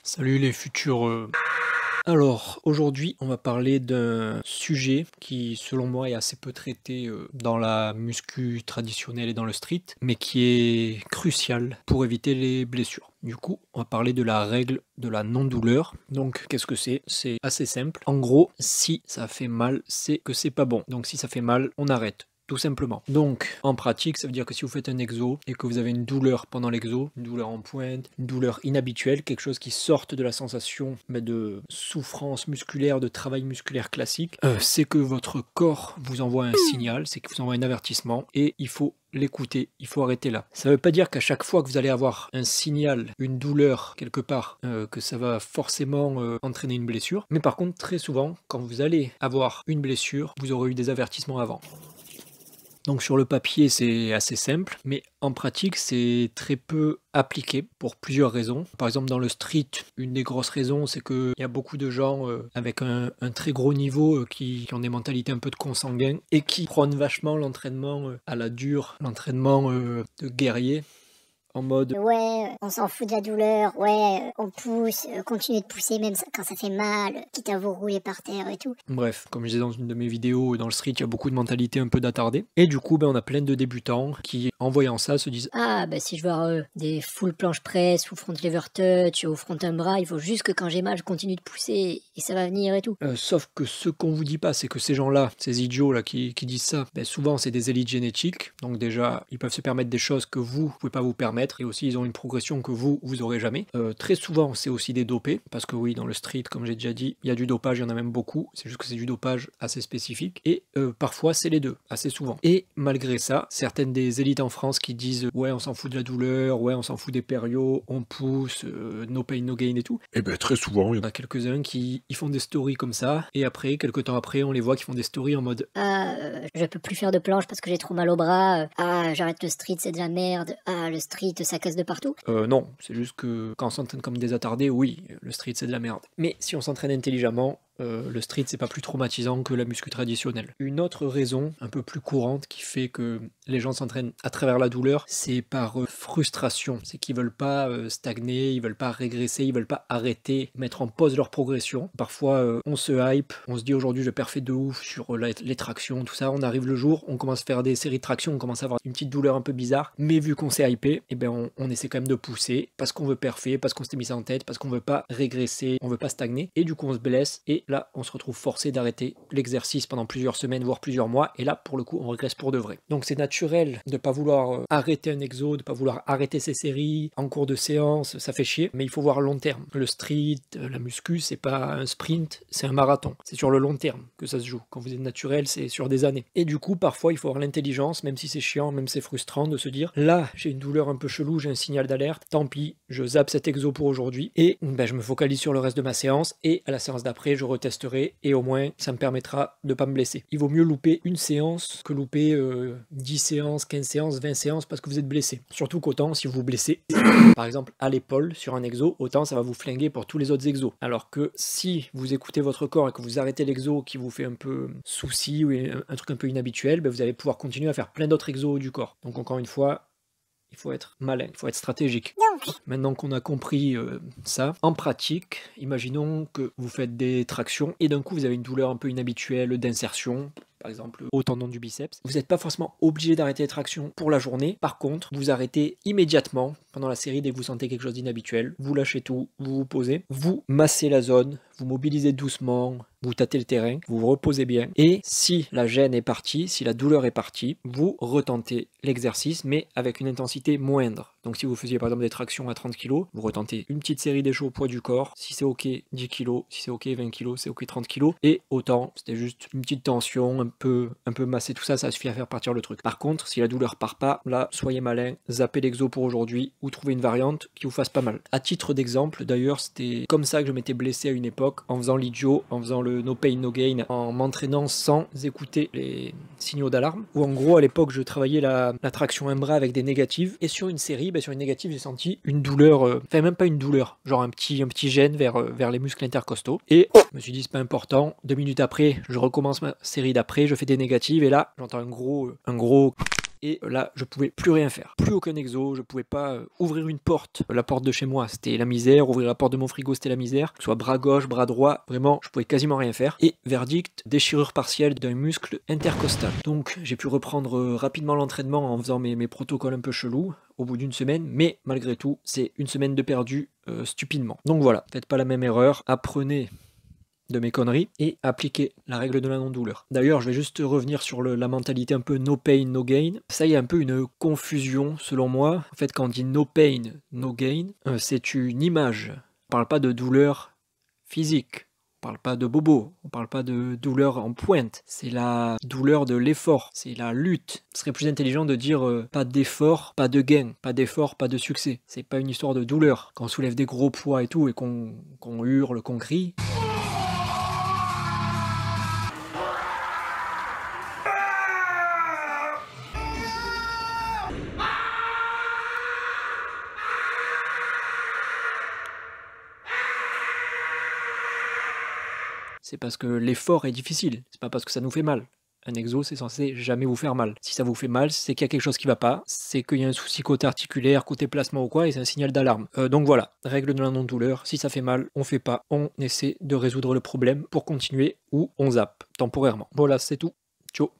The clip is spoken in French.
Salut les futurs. Alors, aujourd'hui, on va parler d'un sujet qui, selon moi, est assez peu traité dans la muscu traditionnelle et dans le street, mais qui est crucial pour éviter les blessures. Du coup, on va parler de la règle de la non-douleur. Donc, qu'est-ce que c'est? C'est assez simple. En gros, si ça fait mal, c'est que c'est pas bon. Donc, si ça fait mal, on arrête. Tout simplement. Donc, en pratique, ça veut dire que si vous faites un exo et que vous avez une douleur pendant l'exo, une douleur en pointe, une douleur inhabituelle, quelque chose qui sorte de la sensation de souffrance musculaire, de travail musculaire classique, c'est que votre corps vous envoie un signal, c'est qu'il vous envoie un avertissement et il faut l'écouter, il faut arrêter là. Ça ne veut pas dire qu'à chaque fois que vous allez avoir un signal, une douleur quelque part, que ça va forcément entraîner une blessure. Mais par contre, très souvent, quand vous allez avoir une blessure, vous aurez eu des avertissements avant. Donc sur le papier c'est assez simple, mais en pratique c'est très peu appliqué pour plusieurs raisons. Par exemple dans le street, une des grosses raisons c'est qu'il y a beaucoup de gens avec un très gros niveau qui ont des mentalités un peu de consanguins et qui prônent vachement l'entraînement à la dure, l'entraînement de guerrier. En mode ouais, on s'en fout de la douleur, ouais, on pousse, continue de pousser même quand ça fait mal, quitte à vous rouler par terre et tout. Bref, comme je disais dans une de mes vidéos, dans le street, il y a beaucoup de mentalités un peu d'attardés. Et du coup, on a plein de débutants qui, en voyant ça, se disent Ah, bah si je veux avoir des full planche press ou front lever touch ou front un bras, il faut juste que quand j'ai mal, je continue de pousser et ça va venir et tout. Sauf que ce qu'on vous dit pas, c'est que ces gens-là, ces idiots-là qui disent ça, souvent c'est des élites génétiques. Donc déjà, ils peuvent se permettre des choses que vous pouvez pas vous permettre. Et aussi, ils ont une progression que vous aurez jamais. Très souvent, c'est aussi des dopés. Parce que oui, dans le street, comme j'ai déjà dit, il y a du dopage, il y en a même beaucoup. C'est juste que c'est du dopage assez spécifique. Et parfois, c'est les deux, assez souvent. Et malgré ça, certaines des élites en France qui disent ouais, on s'en fout de la douleur, ouais, on s'en fout des périos, on pousse, no pain, no gain et tout. Et très souvent, Il y en a quelques-uns qui ils font des stories comme ça. Et après, quelques temps après, on les voit qui font des stories en mode Ah, je peux plus faire de planche parce que j'ai trop mal au bras. Ah, j'arrête le street, c'est de la merde. Ah, le street, ça casse de partout. non, c'est juste que quand on s'entraîne comme des attardés, oui, le street c'est de la merde. Mais si on s'entraîne intelligemment, le street c'est pas plus traumatisant que la muscu traditionnelle. Une autre raison un peu plus courante qui fait que les gens s'entraînent à travers la douleur, c'est par frustration. C'est qu'ils veulent pas stagner, ils veulent pas régresser, ils veulent pas arrêter, mettre en pause leur progression. Parfois on se hype, on se dit aujourd'hui je perfais de ouf sur les tractions, tout ça. On arrive le jour, on commence à faire des séries de tractions, on commence à avoir une petite douleur un peu bizarre, mais vu qu'on s'est hypé, on essaie quand même de pousser parce qu'on veut perfer, parce qu'on s'est mis ça en tête, parce qu'on veut pas régresser, on veut pas stagner, et du coup on se blesse, et là on se retrouve forcé d'arrêter l'exercice pendant plusieurs semaines, voire plusieurs mois, et là pour le coup on régresse pour de vrai. Donc c'est naturel de pas vouloir arrêter un exo, de pas vouloir arrêter ses séries en cours de séance, ça fait chier, mais il faut voir long terme. Le street, la muscu, c'est pas un sprint, c'est un marathon. C'est sur le long terme que ça se joue. Quand vous êtes naturel, c'est sur des années. Et du coup, parfois, il faut avoir l'intelligence, même si c'est chiant, même si c'est frustrant, de se dire là, j'ai une douleur un peu chelou, j'ai un signal d'alerte, tant pis, je zappe cet exo pour aujourd'hui, et je me focalise sur le reste de ma séance, et à la séance d'après, je retesterai, et au moins, ça me permettra de pas me blesser. Il vaut mieux louper une séance que louper 10 séances, 15 séances, 20 séances parce que vous êtes blessé. Surtout qu'autant, si vous vous blessez, par exemple, à l'épaule, sur un exo, autant ça va vous flinguer pour tous les autres exos. Alors que si vous écoutez votre corps et que vous arrêtez l'exo qui vous fait un peu souci ou un truc un peu inhabituel, vous allez pouvoir continuer à faire plein d'autres exos du corps. Donc encore une fois, il faut être malin, il faut être stratégique. Maintenant qu'on a compris ça, en pratique, imaginons que vous faites des tractions et d'un coup vous avez une douleur un peu inhabituelle d'insertion, par exemple au tendon du biceps. Vous n'êtes pas forcément obligé d'arrêter les tractions pour la journée. Par contre, vous arrêtez immédiatement pendant la série dès que vous sentez quelque chose d'inhabituel. Vous lâchez tout, vous vous posez, vous massez la zone, vous mobilisez doucement, vous tâtez le terrain, vous vous reposez bien. Et si la gêne est partie, si la douleur est partie, vous retentez l'exercice, mais avec une intensité moindre. Donc si vous faisiez par exemple des tractions à 30 kg, vous retentez une petite série d'échauds au poids du corps. Si c'est ok, 10 kg, si c'est ok, 20 kg, c'est ok, 30 kg. Et autant, c'était juste une petite tension, un peu masser tout ça, ça suffit à faire partir le truc. Par contre, si la douleur part pas, là, soyez malin, zappez l'exo pour aujourd'hui ou trouvez une variante qui vous fasse pas mal. À titre d'exemple, d'ailleurs, c'était comme ça que je m'étais blessé à une époque, en faisant l'idiot, en faisant le no pain, no gain, en m'entraînant sans écouter les signaux d'alarme. Ou en gros, à l'époque, je travaillais la traction un bras avec des négatives, et sur une série, sur une négative, j'ai senti une douleur, enfin même pas une douleur, genre un petit gêne vers les muscles intercostaux. Et je me suis dit, c'est pas important. 2 minutes après, je recommence ma série d'après, je fais des négatives, et là, j'entends un gros et là je pouvais plus rien faire, plus aucun exo, je pouvais pas ouvrir une porte, la porte de chez moi c'était la misère, ouvrir la porte de mon frigo c'était la misère, que ce soit bras gauche, bras droit, vraiment je pouvais quasiment rien faire, et verdict, déchirure partielle d'un muscle intercostal. Donc j'ai pu reprendre rapidement l'entraînement en faisant mes protocoles un peu chelous au bout d'une semaine, mais malgré tout c'est une semaine de perdu stupidement. Donc voilà, faites pas la même erreur, apprenez de mes conneries et appliquer la règle de la non-douleur. D'ailleurs, je vais juste revenir sur la mentalité un peu no pain, no gain. Ça, il y a un peu une confusion selon moi. En fait, quand on dit no pain, no gain, c'est une image. On parle pas de douleur physique. On parle pas de bobo, on parle pas de douleur en pointe, c'est la douleur de l'effort, c'est la lutte. Ce serait plus intelligent de dire pas d'effort, pas de gain, pas d'effort, pas de succès. C'est pas une histoire de douleur. Quand on soulève des gros poids et tout et qu'on hurle, qu'on crie, c'est parce que l'effort est difficile, c'est pas parce que ça nous fait mal. Un exo, c'est censé jamais vous faire mal. Si ça vous fait mal, c'est qu'il y a quelque chose qui va pas, c'est qu'il y a un souci côté articulaire, côté placement ou quoi, et c'est un signal d'alarme. Donc voilà, règle de la non-douleur, si ça fait mal, on fait pas, on essaie de résoudre le problème pour continuer, ou on zappe, temporairement. Voilà, c'est tout. Ciao.